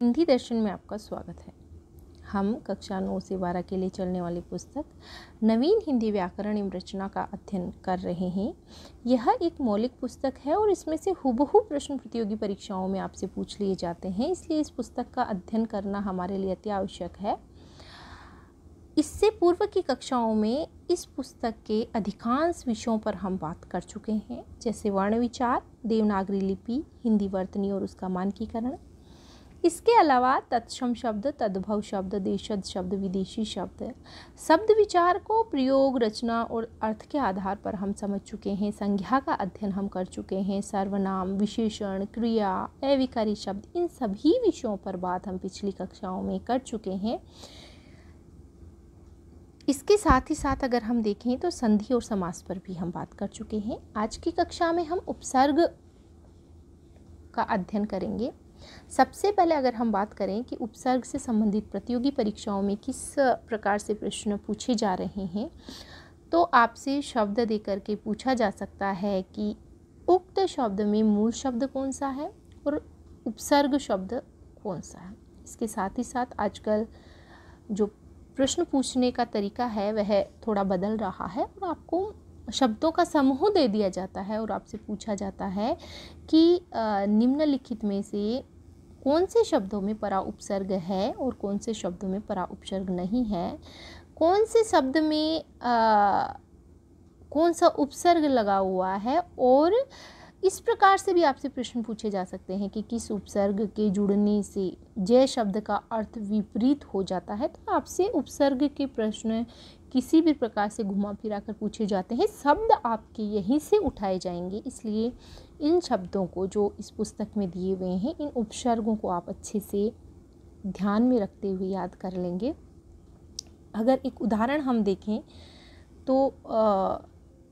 हिंदी दर्शन में आपका स्वागत है। हम कक्षा 9 से 12 के लिए चलने वाली पुस्तक नवीन हिंदी व्याकरण एवं रचना का अध्ययन कर रहे हैं। यह एक मौलिक पुस्तक है और इसमें से हुबहू प्रश्न प्रतियोगी परीक्षाओं में आपसे पूछ लिए जाते हैं, इसलिए इस पुस्तक का अध्ययन करना हमारे लिए अति आवश्यक है। इससे पूर्व की कक्षाओं में इस पुस्तक के अधिकांश विषयों पर हम बात कर चुके हैं, जैसे वर्ण विचार, देवनागरी लिपि, हिंदी वर्तनी और उसका मानकीकरण। इसके अलावा तत्सम शब्द, तद्भव शब्द, देशज शब्द, विदेशी शब्द, शब्द विचार को प्रयोग, रचना और अर्थ के आधार पर हम समझ चुके हैं। संज्ञा का अध्ययन हम कर चुके हैं। सर्वनाम, विशेषण, क्रिया, अविकारी शब्द, इन सभी विषयों पर बात हम पिछली कक्षाओं में कर चुके हैं। इसके साथ ही साथ अगर हम देखें तो संधि और समास पर भी हम बात कर चुके हैं। आज की कक्षा में हम उपसर्ग का अध्ययन करेंगे। सबसे पहले अगर हम बात करें कि उपसर्ग से संबंधित प्रतियोगी परीक्षाओं में किस प्रकार से प्रश्न पूछे जा रहे हैं, तो आपसे शब्द देकर के पूछा जा सकता है कि उक्त शब्द में मूल शब्द कौन सा है और उपसर्ग शब्द कौन सा है। इसके साथ ही साथ आजकल जो प्रश्न पूछने का तरीका है वह थोड़ा बदल रहा है और आपको शब्दों का समूह दे दिया जाता है और आपसे पूछा जाता है कि निम्नलिखित में से कौन से शब्दों में परा उपसर्ग है और कौन से शब्दों में परा उपसर्ग नहीं है, कौन से शब्द में कौन सा उपसर्ग लगा हुआ है। और इस प्रकार से भी आपसे प्रश्न पूछे जा सकते हैं कि किस उपसर्ग के जुड़ने से जय शब्द का अर्थ विपरीत हो जाता है। तो आपसे उपसर्ग के प्रश्न किसी भी प्रकार से घुमा फिरा कर पूछे जाते हैं। शब्द आपके यहीं से उठाए जाएंगे, इसलिए इन शब्दों को जो इस पुस्तक में दिए हुए हैं, इन उपसर्गों को आप अच्छे से ध्यान में रखते हुए याद कर लेंगे। अगर एक उदाहरण हम देखें तो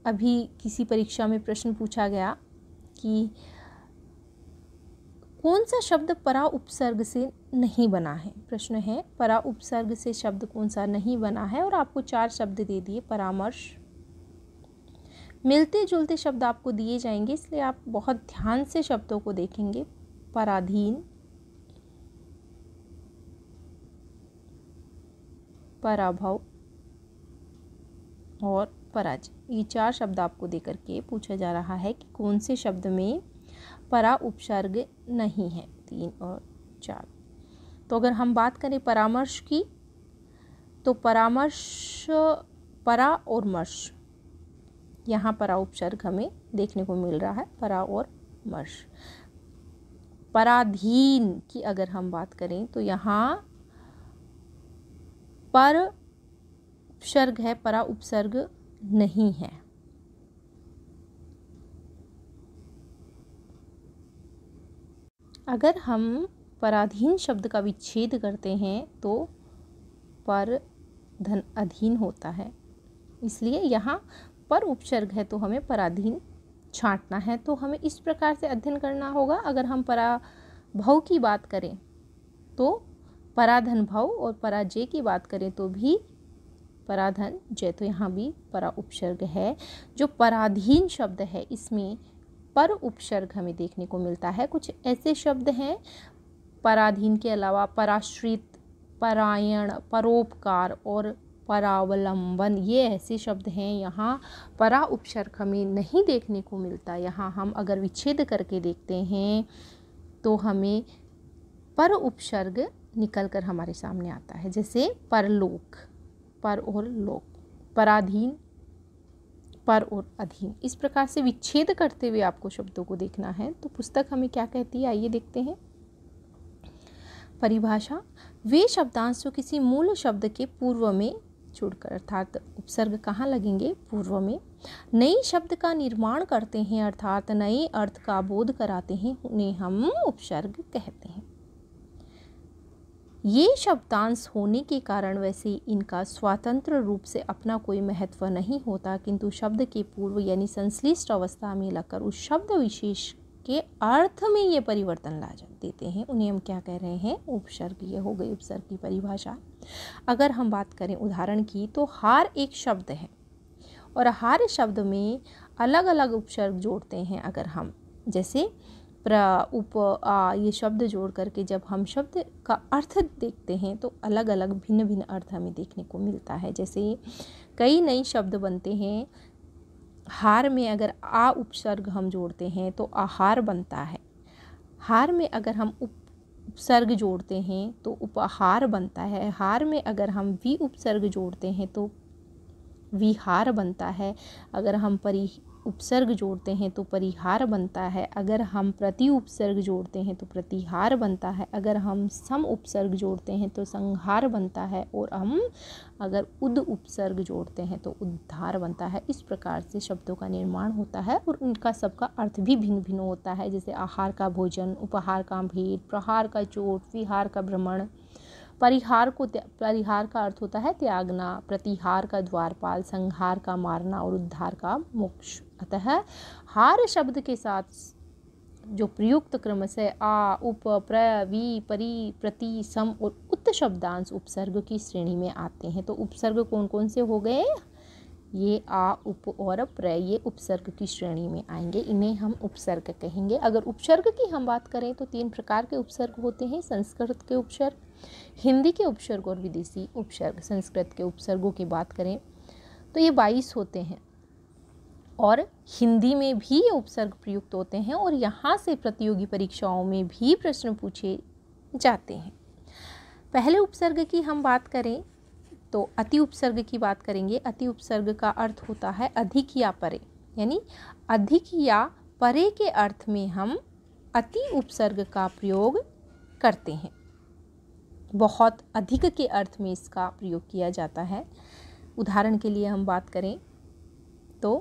अभी किसी परीक्षा में प्रश्न पूछा गया कि कौन सा शब्द परा उपसर्ग से नहीं बना है। प्रश्न है परा उपसर्ग से शब्द कौन सा नहीं बना है और आपको 4 शब्द दे दिए। परामर्श, मिलते जुलते शब्द आपको दिए जाएंगे, इसलिए आप बहुत ध्यान से शब्दों को देखेंगे। पराधीन, पराभव और पराजय, ये 4 शब्द आपको देकर के पूछा जा रहा है कि कौन से शब्द में परा उपसर्ग नहीं है। 3 और 4। तो अगर हम बात करें परामर्श की, तो परामर्श, परा और मर्श, यहाँ परा उपसर्ग हमें देखने को मिल रहा है, परा और मर्श। पराधीन की अगर हम बात करें तो यहाँ पर उपसर्ग है, परा उपसर्ग नहीं है। अगर हम पराधीन शब्द का विच्छेद करते हैं तो पर धन अधीन होता है, इसलिए यहाँ पर उपसर्ग है तो हमें पराधीन छांटना है। तो हमें इस प्रकार से अध्ययन करना होगा। अगर हम पराभव की बात करें तो पराधन भव, और पराजय की बात करें तो भी पराधन जय, तो यहाँ भी परा उपसर्ग है। जो पराधीन शब्द है इसमें पर उपसर्ग हमें देखने को मिलता है। कुछ ऐसे शब्द हैं पराधीन के अलावा पराश्रित, परायण, परोपकार और परावलंबन, ये ऐसे शब्द हैं यहाँ परा उपसर्ग हमें नहीं देखने को मिलता। यहाँ हम अगर विच्छेद करके देखते हैं तो हमें पर उपसर्ग निकल कर हमारे सामने आता है, जैसे परलोक, पर और लोक, पराधीन, पर और अधीन। इस प्रकार से विच्छेद करते हुए आपको शब्दों को देखना है। तो पुस्तक हमें क्या कहती है, आइए देखते हैं। परिभाषा, वे शब्दांश जो किसी मूल शब्द के पूर्व में जुड़कर, अर्थात उपसर्ग कहाँ लगेंगे, पूर्व में, नई शब्द का निर्माण करते हैं, अर्थात नए अर्थ का बोध कराते हैं, उन्हें हम उपसर्ग कहते हैं। ये शब्दांश होने के कारण वैसे इनका स्वतंत्र रूप से अपना कोई महत्व नहीं होता, किंतु शब्द के पूर्व यानी संश्लिष्ट अवस्था में लगकर उस शब्द विशेष के अर्थ में ये परिवर्तन ला देते हैं, उन्हें हम क्या कह रहे हैं, उपसर्ग। ये हो गई उपसर्ग की परिभाषा। अगर हम बात करें उदाहरण की, तो हार एक शब्द है और हार शब्द में अलग अलग उपसर्ग जोड़ते हैं। अगर हम जैसे उप, आ ये शब्द जोड़ करके जब हम शब्द का अर्थ देखते हैं तो अलग अलग भिन्न भिन्न अर्थ हमें देखने को मिलता है। जैसे कई नए शब्द बनते हैं। हार में अगर आ उपसर्ग हम जोड़ते हैं तो आहार बनता है। हार में अगर हम उपसर्ग जोड़ते हैं तो उपहार बनता है। हार में अगर हम वी उपसर्ग जोड़ते हैं तो विहार बनता है। अगर हम उपसर्ग जोड़ते हैं तो परिहार बनता है। अगर हम प्रति उपसर्ग जोड़ते हैं तो प्रतिहार बनता है। अगर हम सम उपसर्ग जोड़ते हैं तो संहार बनता है। और हम अगर उद उपसर्ग जोड़ते हैं तो उद्धार बनता है। इस प्रकार से शब्दों का निर्माण होता है और उनका सबका अर्थ भी भिन्न भिन्न होता है। जैसे आहार का भोजन, उपहार का भेंट, प्रहार का चोट, विहार का भ्रमण। परिहार का अर्थ होता है त्यागना, प्रतिहार का द्वारपाल, संहार का मारना और उद्धार का मोक्ष। अतः हार शब्द के साथ जो प्रयुक्त क्रम से आ, उप, प्र, वी, परि, प्रति, सम और उत शब्दांश उपसर्ग की श्रेणी में आते हैं। तो उपसर्ग कौन कौन से हो गए? ये आ, उप और प्र, ये उपसर्ग की श्रेणी में आएंगे। इन्हें हम उपसर्ग कहेंगे। अगर उपसर्ग की हम बात करें तो 3 प्रकार के उपसर्ग होते हैं। संस्कृत के उपसर्ग, हिंदी के उपसर्ग और विदेशी उपसर्ग। संस्कृत के उपसर्गों की बात करें तो ये 22 होते हैं और हिंदी में भी ये उपसर्ग प्रयुक्त होते हैं और यहाँ से प्रतियोगी परीक्षाओं में भी प्रश्न पूछे जाते हैं। पहले उपसर्ग की हम बात करें तो अति उपसर्ग की बात करेंगे। अति उपसर्ग का अर्थ होता है अधिक या परे, यानी अधिक या परे के अर्थ में हम अति उपसर्ग का प्रयोग करते हैं। बहुत अधिक के अर्थ में इसका प्रयोग किया जाता है। उदाहरण के लिए हम बात करें तो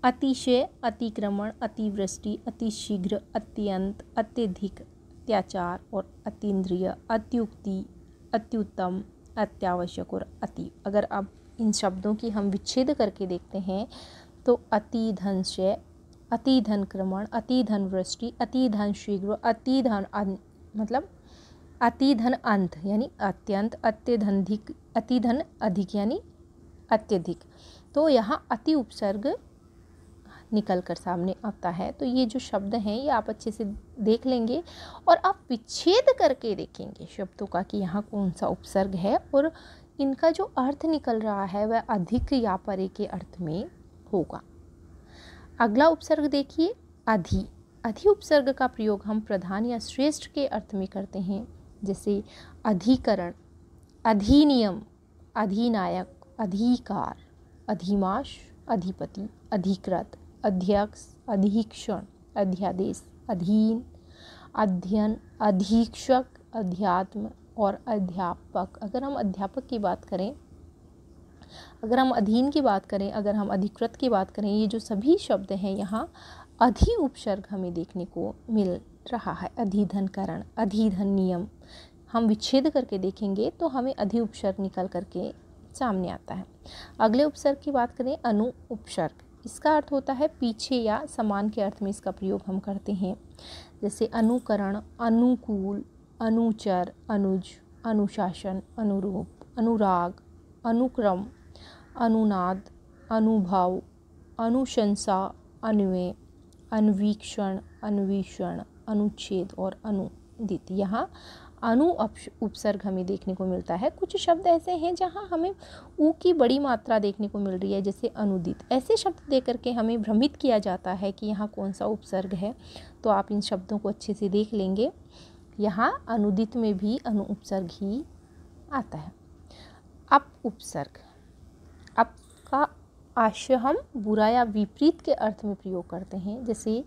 अतिशय, अतिक्रमण, अतिवृष्टि, अतिशीघ्र, अत्यंत, अत्यधिक, अत्याचार और अतीन्द्रिय, अत्युक्ति, अत्युत्तम, अत्यावश्यक और अति। अगर अब इन शब्दों की हम विच्छेद करके देखते हैं तो अति धन से, अति धन क्रमण, अति धन वृष्टि, अति धन शीघ्र, अति धन मतलब अति धन अंत यानी अत्यंत, अत्यधिक, अति धन अधिक यानी अत्यधिक। तो यहाँ अति उपसर्ग निकल कर सामने आता है। तो ये जो शब्द हैं ये आप अच्छे से देख लेंगे और आप विच्छेद करके देखेंगे शब्दों का कि यहाँ कौन सा उपसर्ग है और इनका जो अर्थ निकल रहा है वह अधिक या परे के अर्थ में होगा। अगला उपसर्ग देखिए अधि। अधि उपसर्ग का प्रयोग हम प्रधान या श्रेष्ठ के अर्थ में करते हैं। जैसे अधिकरण, अधिनियम, अधिनायक, अधिकार, अधिमाश, अधिपति, अधिकृत, अध्यक्ष, अधीक्षण, अध्यादेश, अधीन, अध्ययन, अधीक्षक, अध्यात्म और अध्यापक। अगर हम अध्यापक की बात करें, अगर हम अधीन की बात करें, अगर हम अधिकृत की बात करें, ये जो सभी शब्द हैं यहाँ अधि उपसर्ग हमें देखने को मिल रहा है। अधिधन करण, अधिधन नियम। हम विच्छेद करके देखेंगे तो हमें अधि उपसर्ग निकल करके सामने आता है। अगले उपसर्ग की बात करें अनु उपसर्ग। इसका अर्थ होता है पीछे या समान के अर्थ में इसका प्रयोग हम करते हैं। जैसे अनुकरण, अनुकूल, अनुचर, अनुज, अनुशासन, अनुरूप, अनुराग, अनुक्रम, अनुनाद, अनुभव, अनुशंसा, अन्वय, अन्वीक्षण, अन्वेषण, अनुच्छेद और अनुदित। यहाँ अनु उपसर्ग हमें देखने को मिलता है। कुछ शब्द ऐसे हैं जहाँ हमें ऊ की बड़ी मात्रा देखने को मिल रही है, जैसे अनुदित। ऐसे शब्द दे करके हमें भ्रमित किया जाता है कि यहाँ कौन सा उपसर्ग है। तो आप इन शब्दों को अच्छे से देख लेंगे। यहाँ अनुदित में भी अनु उपसर्ग ही आता है। अप उपसर्ग, अप का आशय हम बुरा या विपरीत के अर्थ में प्रयोग करते हैं। जैसे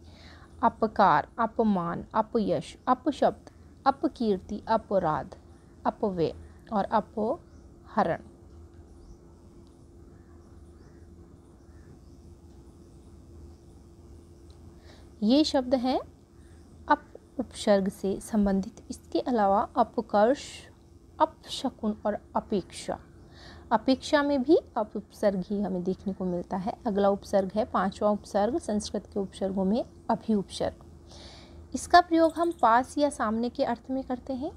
अपकार, अपमान, अपयश, अपशब्द, अपकीर्ति, अपराध, अपव्यय और अपहरण। ये शब्द हैं अप उपसर्ग से संबंधित। इसके अलावा अपकर्ष, अपशकुन और अपेक्षा। अपेक्षा में भी अप उपसर्ग ही हमें देखने को मिलता है। अगला उपसर्ग है 5वां उपसर्ग संस्कृत के उपसर्गों में अभि उपसर्ग। इसका प्रयोग हम पास या सामने के अर्थ में करते हैं।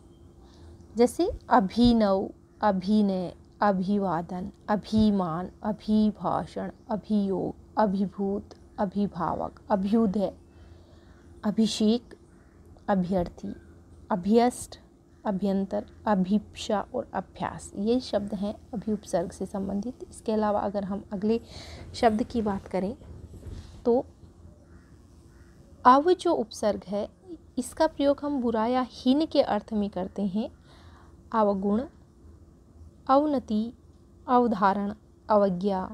जैसे अभिनव, अभिनय, अभिवादन, अभिमान, अभिभाषण, अभियोग, अभिभूत, अभिभावक, अभ्युदय, अभिषेक, अभ्यर्थी, अभ्यस्त, अभ्यंतर, अभिप्सा और अभ्यास, ये शब्द हैं अभिउपसर्ग से संबंधित। इसके अलावा अगर हम अगले शब्द की बात करें तो अव जो उपसर्ग है इसका प्रयोग हम बुरा या हीन के अर्थ में करते हैं। अवगुण, अवनति, अवधारण, अवज्ञा,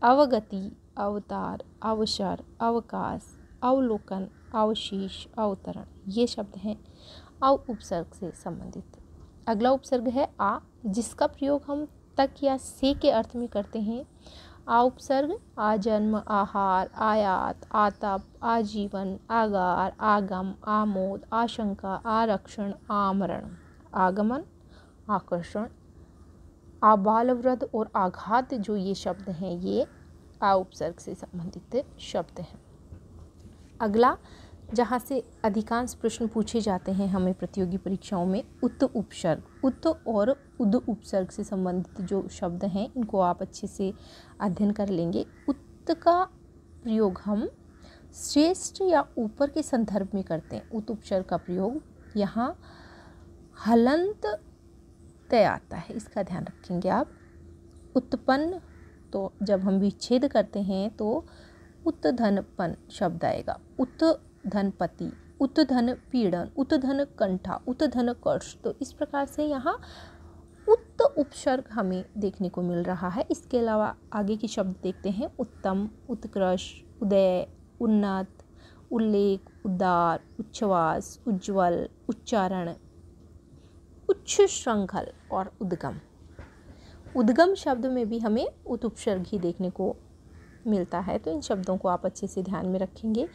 अवगति, अवतार, अवसर, अवकाश, अवलोकन, अवशेष, अवतरण, ये शब्द हैं अव उपसर्ग से संबंधित। अगला उपसर्ग है आ, जिसका प्रयोग हम तक या से के अर्थ में करते हैं। आ उपसर्ग आजन्म, आहार, आयात, आतप, आजीवन, आगार, आगम, आमोद, आशंका, आरक्षण, आमरण, आगमन, आकर्षण, आबालवृद्ध और आघात, जो ये शब्द हैं ये आ उपसर्ग से संबंधित शब्द हैं। अगला, जहाँ से अधिकांश प्रश्न पूछे जाते हैं हमें प्रतियोगी परीक्षाओं में, उत उपसर्ग। उत और उद उपसर्ग से संबंधित जो शब्द हैं इनको आप अच्छे से अध्ययन कर लेंगे। उत का प्रयोग हम श्रेष्ठ या ऊपर के संदर्भ में करते हैं। उत उपसर्ग का प्रयोग यहाँ हलंत तय आता है, इसका ध्यान रखेंगे आप। उत्पन्न, तो जब हम विच्छेद करते हैं तो उत्धनपन शब्द आएगा। उत्धनपति, उत्धन पीड़न, उत्धन कंठा, उत्धन कर्ष, तो इस प्रकार से यहाँ उत उपसर्ग हमें देखने को मिल रहा है। इसके अलावा आगे के शब्द देखते हैं। उत्तम, उत्कृष्ट, उदय, उन्नत, उल्लेख, उदार, उच्छ्वास, उज्ज्वल, उच्चारण, उच्च श्रृंखल और उद्गम। उद्गम शब्द में भी हमें उत उपसर्ग ही देखने को मिलता है, तो इन शब्दों को आप अच्छे से ध्यान में रखेंगे।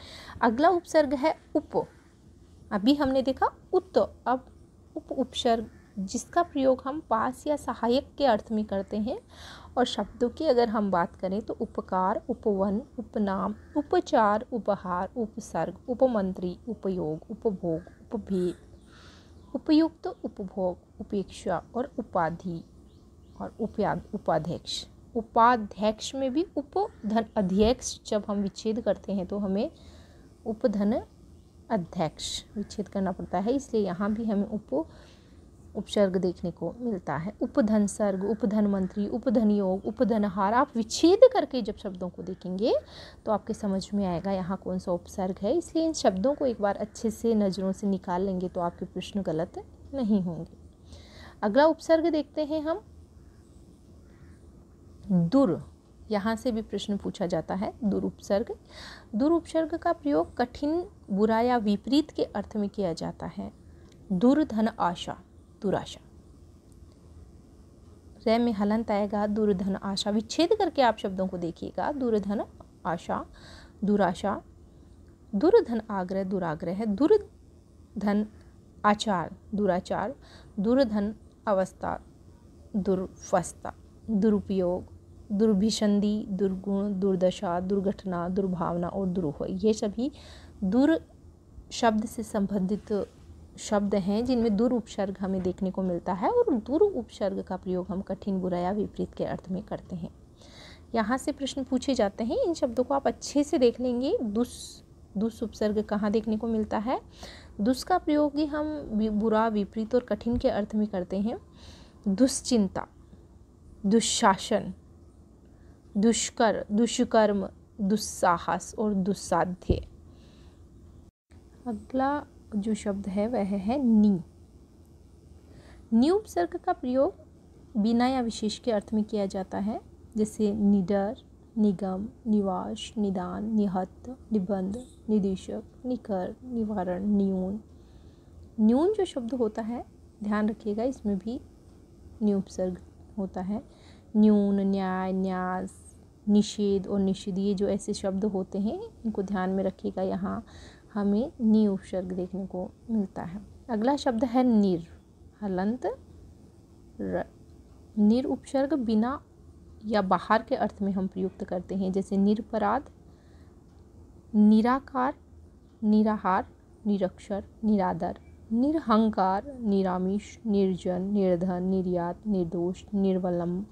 अगला उपसर्ग है उप। अभी हमने देखा उत, अब उप उपसर्ग जिसका प्रयोग हम पास या सहायक के अर्थ में करते हैं। और शब्दों की अगर हम बात करें तो उपकार, उपवन, उपनाम, उपचार, उपहार, उपसर्ग, उपमंत्री, उपयोग, उपभोग, उपभेद, उपयुक्त, उपभोग, उपेक्षा और उपाधि और उपाध्यक्ष। उपाध्यक्ष में भी उपधन अध्यक्ष, जब हम विच्छेद करते हैं तो हमें उपधन अध्यक्ष विच्छेद करना पड़ता है, इसलिए यहाँ भी हमें उपसर्ग देखने को मिलता है। उपधन सर्ग, उपधन मंत्री, उपधन योग, उपधनहार। आप विच्छेद करके जब शब्दों को देखेंगे तो आपके समझ में आएगा यहाँ कौन सा उपसर्ग है, इसलिए इन शब्दों को एक बार अच्छे से नज़रों से निकाल लेंगे तो आपके प्रश्न गलत नहीं होंगे। अगला उपसर्ग देखते हैं हम दुर। यहाँ से भी प्रश्न पूछा जाता है। दुर उपसर्ग। दुर उपसर्ग का प्रयोग कठिन, बुरा या विपरीत के अर्थ में किया जाता है। दुर्धन आशा, दुराशा। रे में हलंत आएगा, दुर्धन आशा। विच्छेद करके आप शब्दों को देखिएगा। दुर्धन आशा, दुराशा। दुर्धन आग्रह, दुराग्रह। दुर्धन आचार, दुराचार। दुर्धन अवस्था, दुर्वस्था। दुरुपयोग, दुर्भिसंधि, दुर्गुण, दुर्दशा, दुर्घटना, दुर्भावना और दुरूह, ये सभी दुर शब्द से संबंधित शब्द हैं जिनमें दुर उपसर्ग हमें देखने को मिलता है। और दुर उपसर्ग का प्रयोग हम कठिन, बुरा या विपरीत के अर्थ में करते हैं। यहाँ से प्रश्न पूछे जाते हैं, इन शब्दों को आप अच्छे से देख लेंगे। दुस उपसर्ग कहाँ देखने को मिलता है? दुस का प्रयोग ही हम बुरा, विपरीत और कठिन के अर्थ में करते हैं। दुश्चिंता, दुशासन, दुष्कर, दुष्कर्म, दुस्साहस और दुस्साध्य। अगला जो शब्द है वह है नी। नी उपसर्ग का प्रयोग बिना या विशेष के अर्थ में किया जाता है, जैसे निडर, निगम, निवास, निदान, निहत, निबंध, निदेशक, निकर, निवारण, न्यून। न्यून जो शब्द होता है, ध्यान रखिएगा, इसमें भी नी उपसर्ग होता है। न्यून, न्याय, न्यास, निषेध और निषेध, ये जो ऐसे शब्द होते हैं इनको ध्यान में रखिएगा। यहाँ हमें नी उपसर्ग देखने को मिलता है। अगला शब्द है निर, हलंत र। निर उपसर्ग बिना या बाहर के अर्थ में हम प्रयुक्त करते हैं, जैसे निरपराध, निराकार, निराहार, निरक्षर, निरादर, निरहंकार, निरामिष, निर्जन, निर्धन, निर्यात, निर्दोष, निर्वलंब,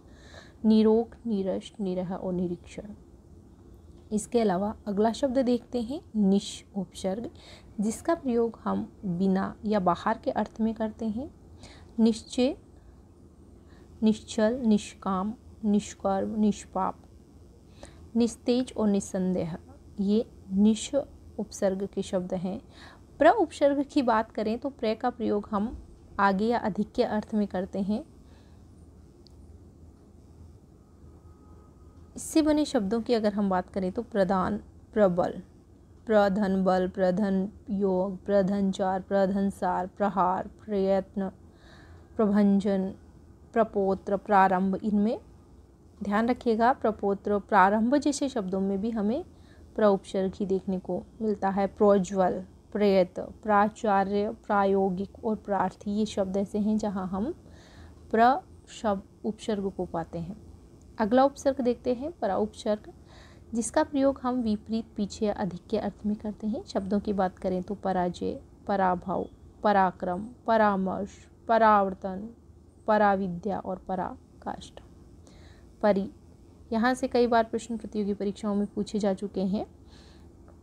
निरोग, नीरस, निरह और निरीक्षण। इसके अलावा अगला शब्द देखते हैं निश उपसर्ग, जिसका प्रयोग हम बिना या बाहर के अर्थ में करते हैं। निश्चय, निश्चल, निष्काम, निष्कर्म, निष्पाप, निस्तेज और निस्संदेह, ये निश उपसर्ग के शब्द हैं। प्र उपसर्ग की बात करें तो प्र का प्रयोग हम आगे या अधिक के अर्थ में करते हैं। इससे बने शब्दों की अगर हम बात करें तो प्रदान, प्रबल, प्रधन बल, प्रधन योग, प्रधनचार, प्रधनसार, प्रहार, प्रयत्न, प्रभंजन, प्रपोत्र, प्रारंभ, इनमें ध्यान रखिएगा प्रपोत्र, प्रारंभ जैसे शब्दों में भी हमें प्र उपसर्ग ही देखने को मिलता है। प्रोज्वल, प्रयत, प्राचार्य, प्रायोगिक और प्रार्थी, ये शब्द ऐसे हैं जहाँ हम प्र शब्द उपसर्ग को पाते हैं। अगला उपसर्ग देखते हैं परा उपसर्ग, जिसका प्रयोग हम विपरीत, पीछे या अधिक के अर्थ में करते हैं। शब्दों की बात करें तो पराजय, पराभव, पराक्रम, परामर्श, परावर्तन, पराविद्या और पराकाष्ठा। परि, यहाँ से कई बार प्रश्न प्रतियोगी परीक्षाओं में पूछे जा चुके हैं।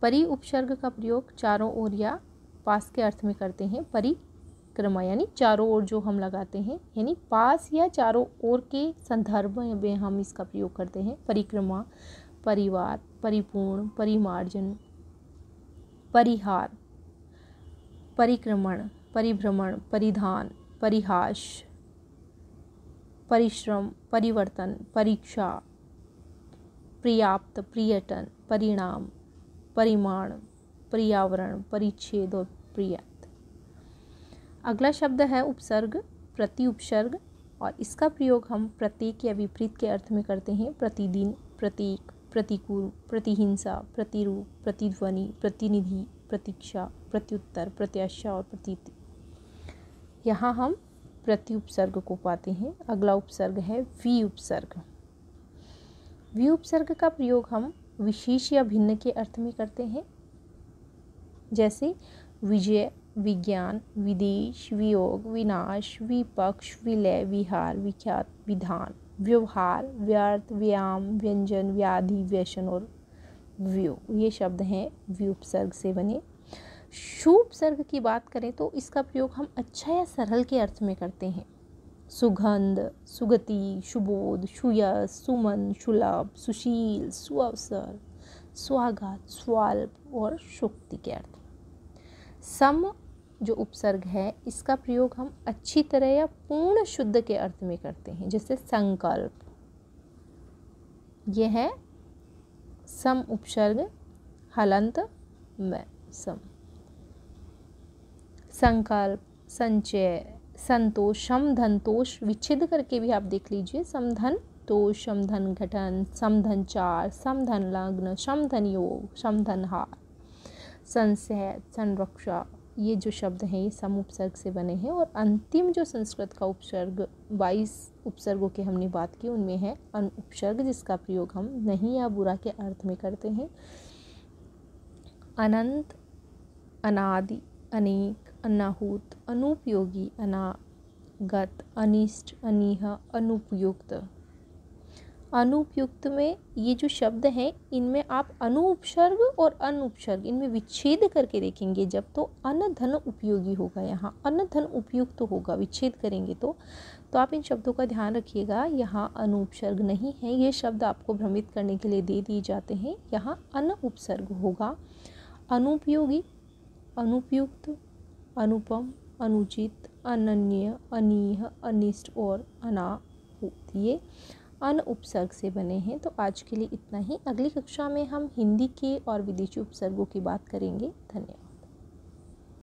परि उपसर्ग का प्रयोग चारों ओर या पास के अर्थ में करते हैं। परिक्रमा यानी चारों ओर जो हम लगाते हैं, यानी पास या चारों ओर के संदर्भ में हम इसका प्रयोग करते हैं। परिक्रमा, परिवार, परिपूर्ण, परिमार्जन, परिहार, परिक्रमण, परिभ्रमण, परिधान, परिहास, परिश्रम, परिवर्तन, परीक्षा, पर्याप्त, पर्यटन, परिणाम, परिमाण, पर्यावरण, परिच्छेद और पर्याप्त। अगला शब्द है उपसर्ग, प्रति उपसर्ग, और इसका प्रयोग हम प्रत्येक या विपरीत के अर्थ में करते हैं। प्रतिदिन, प्रतीक, प्रतिकूल, प्रतिहिंसा, प्रतिरूप, प्रतिध्वनि, प्रतिनिधि, प्रतीक्षा, प्रत्युत्तर, प्रत्याशा और प्रतीति, यहाँ हम प्रति उपसर्ग को पाते हैं। अगला उपसर्ग है वि उपसर्ग। वि उपसर्ग का प्रयोग हम विशेष या भिन्न के अर्थ में करते हैं, जैसे विजय, विज्ञान, विदेश, वियोग, विनाश, विपक्ष, विलय, विहार, विख्यात, विधान, व्यवहार, व्यर्थ, व्यायाम, व्यंजन, व्याधि, व्यसन और व्यू, ये शब्द हैं वि उपसर्ग से बने। शु उपसर्ग की बात करें तो इसका प्रयोग हम अच्छा या सरल के अर्थ में करते हैं। सुगंध, सुगति, सुबोध, सुयश, सुमन, सुलभ, सुशील, सुअवसर, स्वागत, स्वाल्प और शुक्ति के अर्थ। सम जो उपसर्ग है इसका प्रयोग हम अच्छी तरह या पूर्ण शुद्ध के अर्थ में करते हैं, जैसे संकल्प, यह है सम उपसर्ग हलंत में सम। संकल्प, संचय, संतोष, समधन तोष विच्छेद करके भी आप देख लीजिए। समधन तोष, समधन घटन, समधन चार, समधन लग्न, समधन योग, समधन हार, संशय, संरक्षा, ये जो शब्द हैं ये सम उपसर्ग से बने हैं। और अंतिम जो संस्कृत का उपसर्ग 22 उपसर्गों की हमने बात की, उनमें है अन उपसर्ग, जिसका प्रयोग हम नहीं या बुरा के अर्थ में करते हैं। अनंत, अनादि, अनेक, अनाहूत, अनुपयोगी, अनागत, अनिष्ट, अनीह, अनुपयुक्त। अनुपयुक्त में ये जो शब्द हैं इनमें आप अनु उपसर्ग और अन उपसर्ग इनमें विच्छेद करके देखेंगे जब, तो अन धन उपयोगी होगा, यहाँ अन धन उपयुक्त होगा, विच्छेद करेंगे तो आप इन शब्दों का ध्यान रखिएगा। यहाँ अनु उपसर्ग नहीं है, ये शब्द आपको भ्रमित करने के लिए दे दिए जाते हैं। यहाँ अन उपसर्ग होगा। अनुपयोगी, अनुपयुक्त, अनुपम, अनुचित, अनन्य, अनीह, अनिष्ट और अनाहूत, ये अन उपसर्ग से बने हैं। तो आज के लिए इतना ही। अगली कक्षा में हम हिंदी के और विदेशी उपसर्गों की बात करेंगे। धन्यवाद।